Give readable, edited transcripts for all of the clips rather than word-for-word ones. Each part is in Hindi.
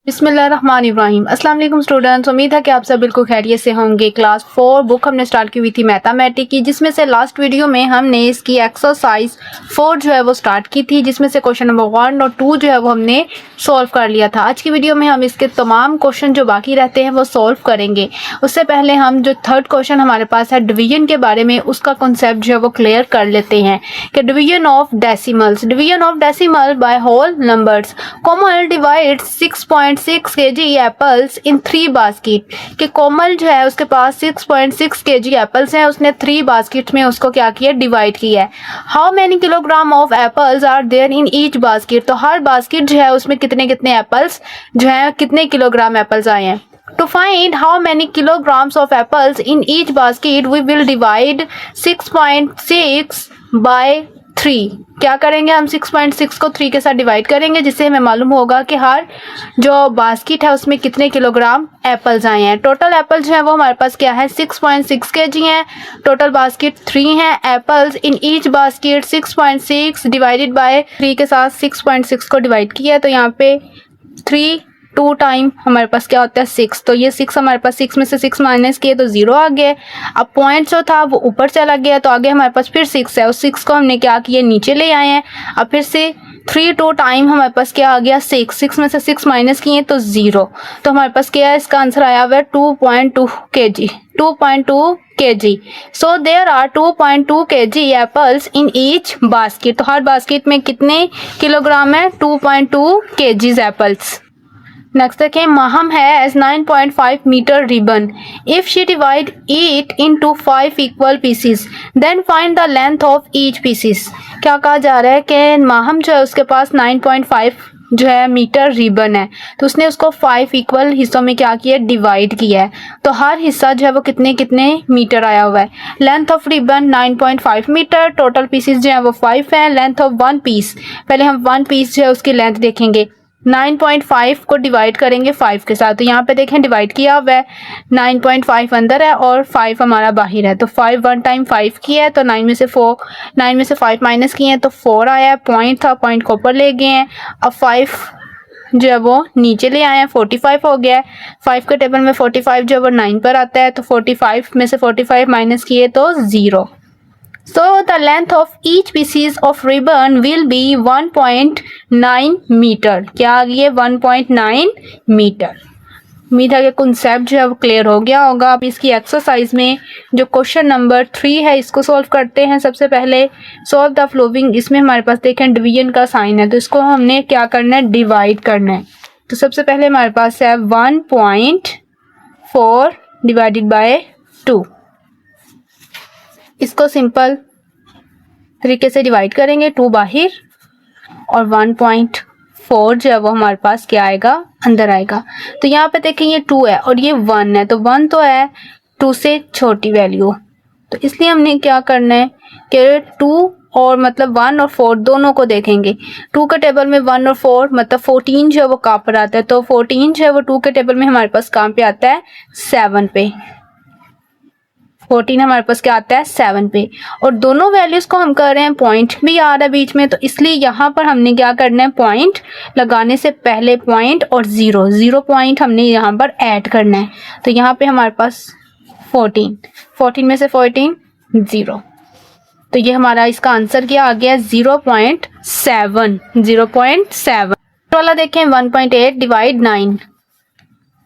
बिस्मिल्लाहिर्रहमानिर्रहीम। अस्सलाम वालेकुम स्टूडेंट्स, उम्मीद है कि आप सब बिल्कुल खैरियत से होंगे। क्लास 4 बुक हमने स्टार्ट की हुई थी मैथमेटिक्स की, जिसमें से लास्ट वीडियो में हमने इसकी एक्सरसाइज 4 जो है वो स्टार्ट की थी, जिसमें से क्वेश्चन नंबर 1 और 2 जो है वो हमने सॉल्व कर लिया था। आज की वीडियो में हम इसके तमाम क्वेश्चन जो बाकी रहते हैं वो सॉल्व करेंगे। उससे पहले हम जो थर्ड क्वेश्चन हमारे पास है डिवीजन के बारे में, उसका कॉन्सेप्ट जो है वो क्लियर कर लेते हैं कि division of decimal by whole numbers. Komal divide 6.6 kg apples in 3 basket. कि कोमल जो है उसके पास 6.6 kg एप्पल्स हैं, उसने 3 बास्केट में उसको क्या किया, डिवाइड किया है। How many kilogram of apples are there in each basket. तो हर बास्केट जो है उसमें कितने कितने एप्पल्स जो है, कितने किलोग्राम एप्पल्स आए हैं। To find how many kilograms of apples in each basket, we will divide 6.6 by 3। क्या करेंगे हम, 6.6 को 3 के साथ डिवाइड करेंगे, जिससे हमें मालूम होगा कि हर जो बास्केट है उसमें कितने किलोग्राम एप्पल्स आए हैं। टोटल एप्पल्स जो है वो हमारे पास क्या है, 6.6 kg हैं। टोटल बास्केट 3 हैं। Apples in each basket 6.6 divided by 3 के साथ 6.6 को डिवाइड किया, तो यहाँ पे 3 2 टाइम हमारे पास क्या होता है 6। तो ये 6 हमारे पास 6 में से 6 माइनस किए तो 0 आ गया। अब पॉइंट जो था वो ऊपर चला गया, तो आगे हमारे पास फिर 6 है। उस 6 को हमने क्या किया, नीचे ले आए हैं। अब फिर से 3 2 टाइम हमारे पास क्या आ गया 6 में से 6 माइनस किए तो 0। तो हमारे पास क्या है, इसका आंसर आया हुआ है 2.2 kg। 2.2 kg। So there are 2.2 kg apples in each basket. तो हर बास्केट में कितने किलोग्राम है, 2.2 kg एप्पल्स। नेक्स्ट देखें, Maham has 9.5 metre ribbon. If she divide it into 5 equal pieces, then find the length of each pieces. क्या कहा जा रहा है कि माहम जो है उसके पास 9.5 जो है मीटर रिबन है, तो उसने उसको 5 इक्वल हिस्सों में क्या किया, डिवाइड किया है। तो हर हिस्सा जो है वो कितने कितने मीटर आया हुआ है। Length of ribbon 9.5 metre, total pieces जो है वो 5 है। लेंथ ऑफ 1 पीस, पहले हम 1 पीस जो है उसकी लेंथ देखेंगे। 9.5 को डिवाइड करेंगे 5 के साथ, तो यहाँ पे देखें डिवाइड किया हुआ है। 9.5 अंदर है और 5 हमारा बाहर है, तो 5 1 टाइम 5 किया है, तो 9 में से 5 माइनस किए हैं तो 4 आया है। पॉइंट था, पॉइंट को ऊपर ले गए हैं। अब 5 जो है वो नीचे ले आए हैं, 45 हो गया है। 5 के टेबल में 45 जो है वो 9 पर आता है, तो 45 में से 45 माइनस किए तो 0। So the length of each pieces of ribbon will be 1.9 metre. क्या आ गई है, 1.9 मीटर। उम्मीद है कि कॉन्सेप्ट जो है वो क्लियर हो गया होगा। अब इसकी एक्सरसाइज में जो क्वेश्चन नंबर 3 है इसको सॉल्व करते हैं। सबसे पहले सॉल्व द फॉलोइंग। इसमें हमारे पास देखें डिवीजन का साइन है, तो इसको हमने क्या करना है, डिवाइड करना है। तो सबसे पहले हमारे पास है 1.4 डिवाइडेड बाय 2। इसको सिंपल तरीके से डिवाइड करेंगे, 2 बाहर और 1.4 जो है वो हमारे पास क्या आएगा, अंदर आएगा। तो यहाँ पे देखें ये 2 है और ये 1 है, तो 1 तो है 2 से छोटी वैल्यू, तो इसलिए हमने क्या करना है कि 2 और मतलब 1 और 4 दोनों को देखेंगे। 2 के टेबल में 1 और 4 मतलब 14 जो है वो कहाँ पर आता है, तो 14 जो है वो 2 के टेबल में हमारे पास कहाँ पे आता है, 7 पे। 14 हमारे पास क्या आता है, 7 पे। और दोनों वैल्यूज को हम कर रहे हैं, पॉइंट भी आ रहा है बीच में, तो इसलिए यहाँ पर हमने क्या करना है, पॉइंट लगाने से पहले पॉइंट और 0 पॉइंट हमने यहाँ पर ऐड करना है। तो यहाँ पे हमारे पास 14 में से 14 0, तो ये हमारा इसका आंसर क्या आ गया, 0.7। वाला देखें 1.8 डिवाइड 9।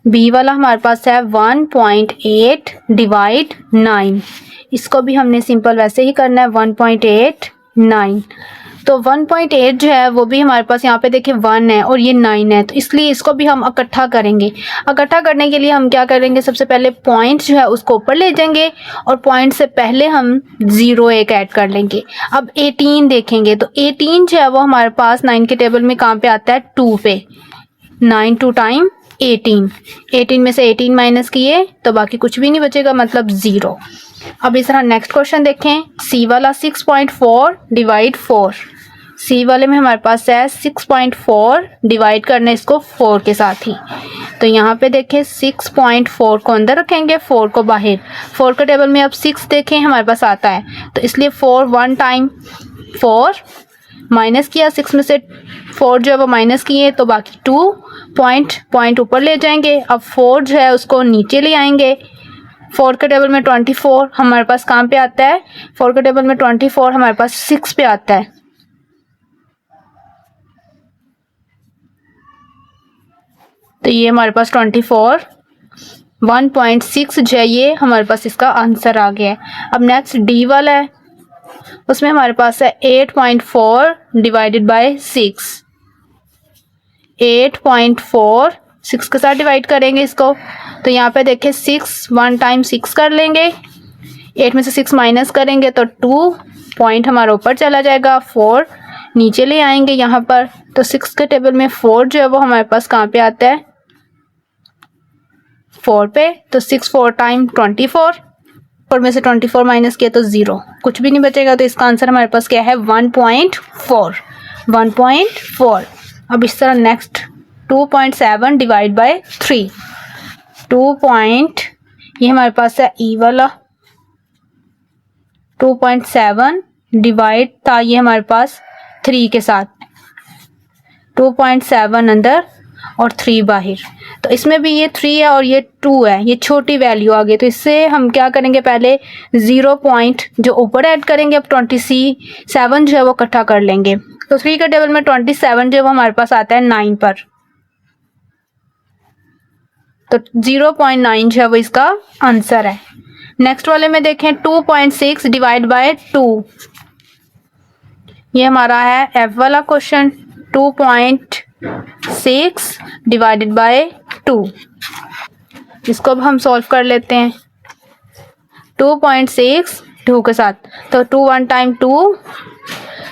बी वाला हमारे पास है 1.8 डिवाइड 9। इसको भी हमने सिंपल वैसे ही करना है, 1.8 9। तो 1.8 जो है वो भी हमारे पास यहाँ पे देखिए 1 है और ये 9 है, तो इसलिए इसको भी हम इकट्ठा करेंगे। इकट्ठा करने के लिए हम क्या करेंगे, सबसे पहले पॉइंट जो है उसको ऊपर ले जाएंगे और पॉइंट से पहले हम 0 एक ऐड कर लेंगे। अब 18 देखेंगे, तो 18 जो है वो हमारे पास 9 के टेबल में कहाँ पे आता है, 2 पे। 9 2 टाइम 18 में से 18 माइनस किए तो बाकी कुछ भी नहीं बचेगा, मतलब 0। अब इस तरह नेक्स्ट क्वेश्चन देखें, सी वाला 6.4 डिवाइड 4। सी वाले में हमारे पास है 6.4 डिवाइड करना है इसको 4 के साथ ही, तो यहाँ पे देखें 6.4 को अंदर रखेंगे, 4 को बाहर। 4 के टेबल में अब 6 देखें हमारे पास आता है, तो इसलिए 4 1 टाइम 4 माइनस किया, 6 में से 4 जो है वो माइनस किए, तो बाकी 2 पॉइंट ऊपर ले जाएंगे। अब 4 जो है उसको नीचे ले आएंगे। 4 के टेबल में 24 हमारे पास कहाँ पे आता है? 4 के टेबल में 24 हमारे पास 6 पे आता है। तो ये हमारे पास 24 1.6 जो है ये हमारे पास इसका आंसर आ गया है। अब नेक्स्ट डी वाला है, उसमें हमारे पास है 8.4 डिवाइडेड बाय 6। 8.4 6 के साथ डिवाइड करेंगे इसको, तो यहाँ पे देखिए 6 1 टाइम 6 कर लेंगे, 8 में से 6 माइनस करेंगे तो 2 पॉइंट हमारा ऊपर चला जाएगा, 4 नीचे ले आएंगे यहाँ पर। तो 6 के टेबल में 4 जो है वो हमारे पास कहाँ पे आता है? 4 पे। तो 6 4 टाइम 24, और में से 24 माइनस किया तो 0, कुछ भी नहीं बचेगा। तो इसका आंसर हमारे पास क्या है? 1.4। 1.4। अब इस तरह नेक्स्ट 2.7 डिवाइड बाय 3। 2 ये हमारे पास है ई वाला, 2.7 डिवाइड था ये हमारे पास 3 के साथ, 2.7 अंदर और 3 बाहर। तो इसमें भी ये 3 है और ये 2 है, ये छोटी वैल्यू आ गई। तो इससे हम क्या करेंगे? पहले 0 पॉइंट जो ऊपर ऐड करेंगे, अब 27 जो है वो इकट्ठा कर लेंगे। तो 3 के टेबल में 27 जो है वो हमारे पास आता है 9 पर। तो 0.9 जो है वो इसका आंसर है। नेक्स्ट वाले में देखें 2.6 डिवाइड बाय 2। ये हमारा है एफ वाला क्वेश्चन। 2.6 डिवाइडेड बाय 2, इसको अब हम सॉल्व कर लेते हैं। 2.6 2 के साथ, तो 2 1 टाइम 2,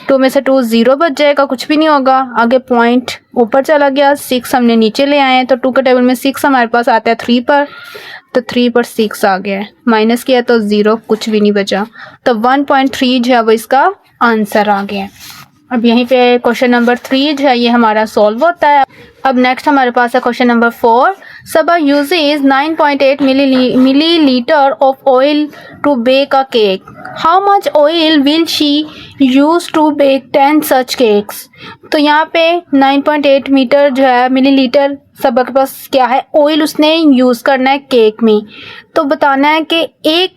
2 में से 2 0 बच जाएगा, कुछ भी नहीं होगा। आगे पॉइंट ऊपर चला गया, 6 हमने नीचे ले आए हैं। तो 2 के टेबल में 6 हमारे पास आता है 3 पर, तो 3 पर 6 आ गया है, माइनस किया तो 0, कुछ भी नहीं बचा। तो 1.3 जो है वो इसका आंसर आ गया है। अब यहीं पे क्वेश्चन नंबर 3 जो है ये हमारा सॉल्व होता है। अब नेक्स्ट हमारे पास है question number 4। Saba uses 9.8 milliliter of oil to bake a cake. How much oil will she use to bake 10 such cakes? तो यहाँ पे 9.8 मीटर जो है मिलीलीटर सबा के पास क्या है? ऑयल उसने यूज़ करना है केक में। तो बताना है कि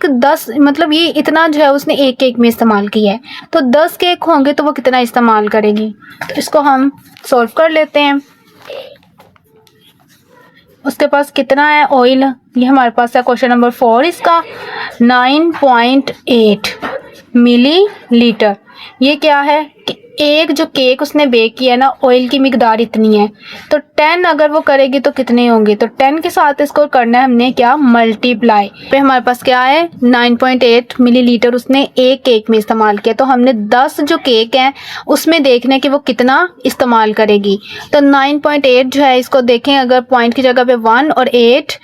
10 मतलब ये इतना जो है उसने एक केक में इस्तेमाल किया है, तो 10 केक होंगे तो वो कितना इस्तेमाल करेगी। तो इसको हम सॉल्व कर लेते हैं। उसके पास कितना है ऑयल? ये हमारे पास है क्वेश्चन नंबर 4 इसका 9.8 मिलीलीटर। ये क्या है कि एक जो केक उसने बेक किया है ना, ऑयल की मिकदार इतनी है, तो 10 अगर वो करेगी तो कितने होंगे? तो 10 के साथ इसको करना है हमने क्या? मल्टीप्लाई। पे हमारे पास क्या है? 9.8 मिलीलीटर उसने एक केक में इस्तेमाल किया, तो हमने 10 जो केक हैं उसमें देखना है कि वो कितना इस्तेमाल करेगी। तो 9.8 जो है इसको देखें, अगर पॉइंट की जगह पे 1 और 8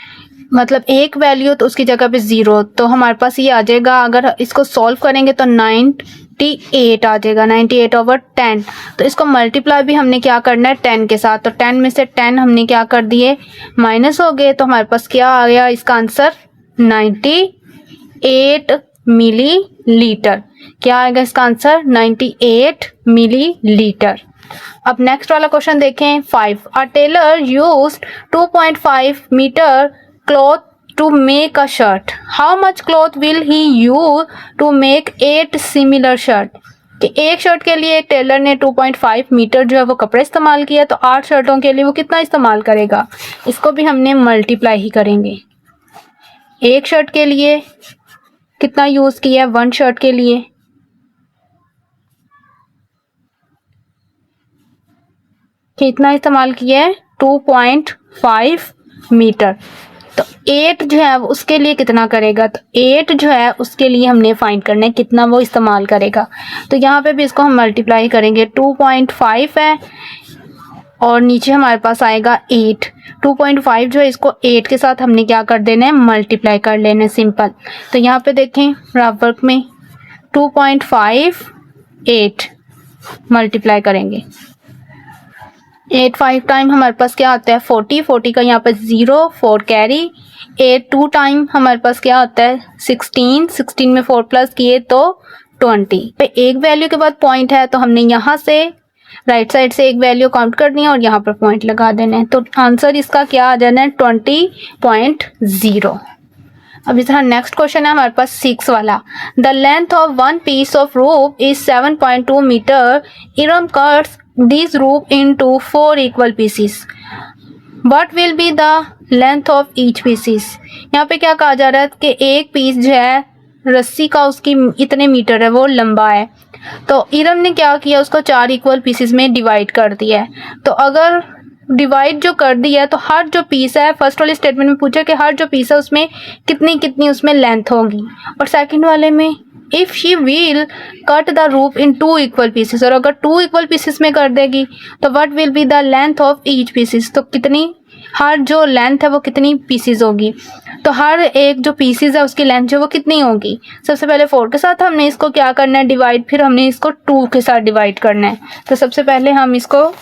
मतलब एक वैल्यू तो उसकी जगह पे 0, तो हमारे पास ये आ जाएगा। अगर इसको सॉल्व करेंगे तो 98 आ जाएगा, 98/10। तो इसको मल्टीप्लाई भी हमने क्या करना है? 10 के साथ। तो 10 में से 10 हमने क्या कर दिए? माइनस हो गए। तो हमारे पास क्या आ गया इसका आंसर? 98 मिलीलीटर। क्या आएगा इसका आंसर? 98 मिलीलीटर। अब नेक्स्ट वाला क्वेश्चन देखें 5। A tailor used 2.5 metre cloth to make a shirt. How much cloth will he use to make 8 similar shirt? कि एक शर्ट के लिए टेलर ने 2.5 मीटर जो है वो कपड़े इस्तेमाल किया, तो 8 शर्टों के लिए वो कितना इस्तेमाल करेगा? इसको भी हमने मल्टीप्लाई ही करेंगे। एक शर्ट के लिए कितना यूज़ किया है? 1 शर्ट के लिए कितना इस्तेमाल किया है? 2.5 मीटर। तो 8 जो है उसके लिए कितना करेगा? तो 8 जो है उसके लिए हमने फाइंड करना है कितना वो इस्तेमाल करेगा। तो यहाँ पे भी इसको हम मल्टीप्लाई करेंगे। 2.5 है और नीचे हमारे पास आएगा 8। 2.5 जो है इसको 8 के साथ हमने क्या कर देना है? मल्टीप्लाई कर लेना है, सिंपल। तो यहाँ पे देखें रफ वर्क में 2.5 8 मल्टीप्लाई करेंगे। 8 5 टाइम हमारे पास क्या आता है? 40। 40 का यहाँ पर 0 4 कैरी। 8 2 टाइम हमारे पास क्या आता है? 16। 16 में 4 प्लस किए तो 20 पे एक वैल्यू के बाद पॉइंट है तो हमने यहाँ से राइट साइड से एक वैल्यू काउंट करनी है और यहाँ पर पॉइंट लगा देना है। तो आंसर इसका क्या आ जाना है 20.0। अब इस तरह नेक्स्ट क्वेश्चन है हमारे पास 6 वाला। The length of one piece of rope is 7.2 metre. Iram cuts this rope into 4 equal pieces. What will be the length of each pieces. यहाँ पे क्या कहा जा रहा है कि एक पीस जो है रस्सी का उसकी इतने मीटर है, वो लंबा है। तो इरम ने क्या किया, उसको 4 इक्वल पीसेस में डिवाइड कर दिया है। तो अगर डिवाइड जो कर दिया है तो हर जो पीस है, फर्स्ट वाले स्टेटमेंट में पूछा कि हर जो पीस है उसमें कितनी उसमें लेंथ होगी, और सेकंड वाले में if she will cut the रूप इन 2 इक्वल पीसेस, और अगर 2 इक्वल पीसेस में कर देगी तो what will be the length of each pieces, तो कितनी हर जो लेंथ है वो कितनी पीसेस होगी। तो हर एक जो पीसेस है उसकी लेंथ जो वो कितनी होगी। सबसे पहले 4 के साथ हमने इसको क्या करना है डिवाइड, फिर हमने इसको 2 के साथ डिवाइड करना है। तो सबसे पहले हम इसको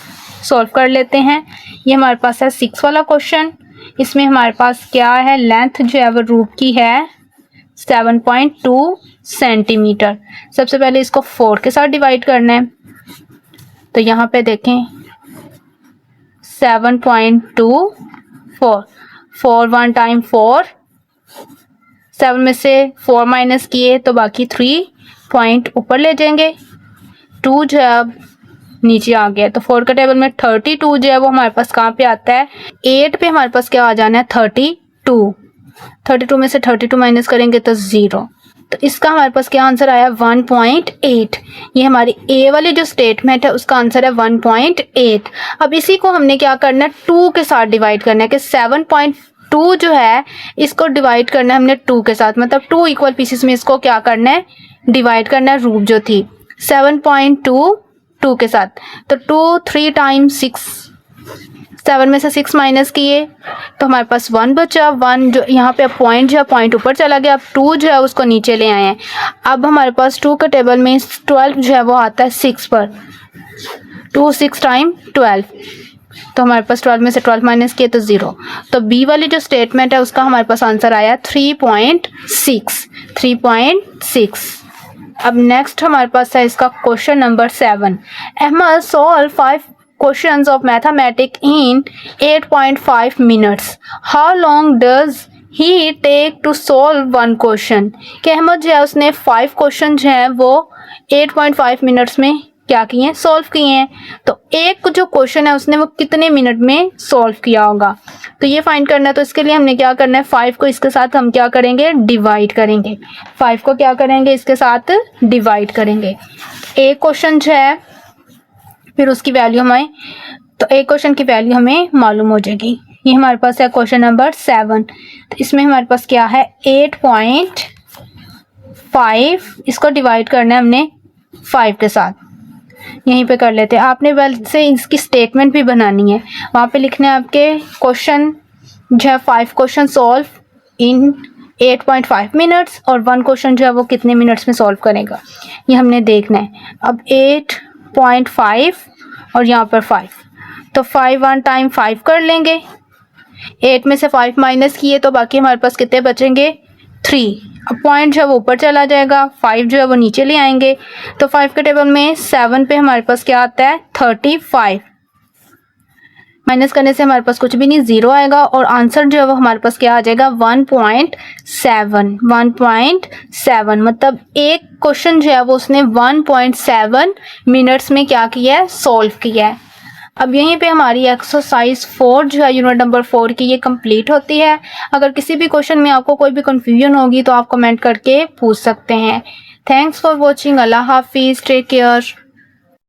सॉल्व कर लेते हैं। ये हमारे पास है 6 वाला क्वेश्चन। इसमें हमारे पास क्या है, लेंथ जो है वो रूप की है 7.2 सेंटीमीटर। सबसे पहले इसको 4 के साथ डिवाइड करना है। तो यहाँ पे देखें 7.2 4 1 टाइम 4, 7 में से 4 माइनस किए तो बाकी 3 पॉइंट ऊपर ले जाएंगे। 2 जो है अब नीचे आ गया। तो 4 का टेबल में 32 जो है वो हमारे पास कहाँ पे आता है, 8 पे हमारे पास क्या आ जाना है 32 में से 32 माइनस करेंगे तो 0। तो इसका हमारे पास क्या आंसर आया 1.8। ये हमारी ए वाली जो स्टेटमेंट है उसका आंसर है 1.8। अब इसी को हमने क्या करना है 2 के साथ डिवाइड करना है कि 7.2 जो है इसको डिवाइड करना है हमने 2 के साथ, मतलब 2 इक्वल पीसेस में इसको क्या करना है डिवाइड करना है। रूप जो थी 7.2 2 के साथ, तो 2 3 टाइम्स 6, 7 में से 6 माइनस किए तो हमारे पास 1 बचा। 1 जो यहाँ पे पॉइंट जो है पॉइंट ऊपर चला गया। अब 2 जो है उसको नीचे ले आए हैं। अब हमारे पास 2 के टेबल में 12 जो है वो आता है 6 पर। 2 6 टाइम 12, तो हमारे पास 12 में से 12 माइनस किए तो 0। तो बी वाली जो स्टेटमेंट है उसका हमारे पास आंसर आया 3.6। अब नेक्स्ट हमारे पास है इसका question number 7। Ahmed solve 5 questions of mathematics in 8.5 minutes. How long does he take to solve one question? कि अहमद जो है उसने 5 क्वेश्चन जो है वो 8.5 मिनट्स में क्या किए हैं, सॉल्व किए हैं। तो एक जो क्वेश्चन है उसने वो कितने मिनट में सॉल्व किया होगा, तो ये फाइंड करना है। तो इसके लिए हमने क्या करना है 5 को इसके साथ हम क्या करेंगे डिवाइड करेंगे। 5 को क्या करेंगे इसके साथ डिवाइड करेंगे। एक क्वेश्चन जो है फिर उसकी वैल्यू हमें, तो एक क्वेश्चन की वैल्यू हमें मालूम हो जाएगी। ये हमारे पास है क्वेश्चन नंबर 7। तो इसमें हमारे पास क्या है 8.5, इसको डिवाइड करना है हमने 5 के साथ। यहीं पे कर लेते हैं। आपने वैसे इसकी स्टेटमेंट भी बनानी है, वहाँ पे लिखना है आपके क्वेश्चन जो है 5 क्वेश्चन सॉल्व इन 8.5 मिनट्स, और 1 क्वेश्चन जो है वो कितने मिनट्स में सॉल्व करेगा ये हमने देखना है। अब 8.5 और यहाँ पर 5, तो 5 1 टाइम 5 कर लेंगे। 8 में से 5 माइनस किए तो बाकी हमारे पास कितने बचेंगे 3। अब पॉइंट जो है वो ऊपर चला जाएगा, 5 जो है वो नीचे ले आएंगे। तो 5 के टेबल में 7 पे हमारे पास क्या आता है 35। माइनस करने से हमारे पास कुछ भी नहीं, 0 आएगा, और आंसर जो है वो हमारे पास क्या आ जाएगा 1.7। मतलब एक क्वेश्चन जो है वो उसने 1.7 मिनट्स में क्या किया है सॉल्व किया है। अब यहीं पे हमारी एक्सरसाइज 4 जो है यूनिट नंबर 4 की ये कंप्लीट होती है। अगर किसी भी क्वेश्चन में आपको कोई भी कंफ्यूजन होगी तो आप कमेंट करके पूछ सकते हैं। Thanks for watching. अल्लाह हाफिज़, टेक केयर।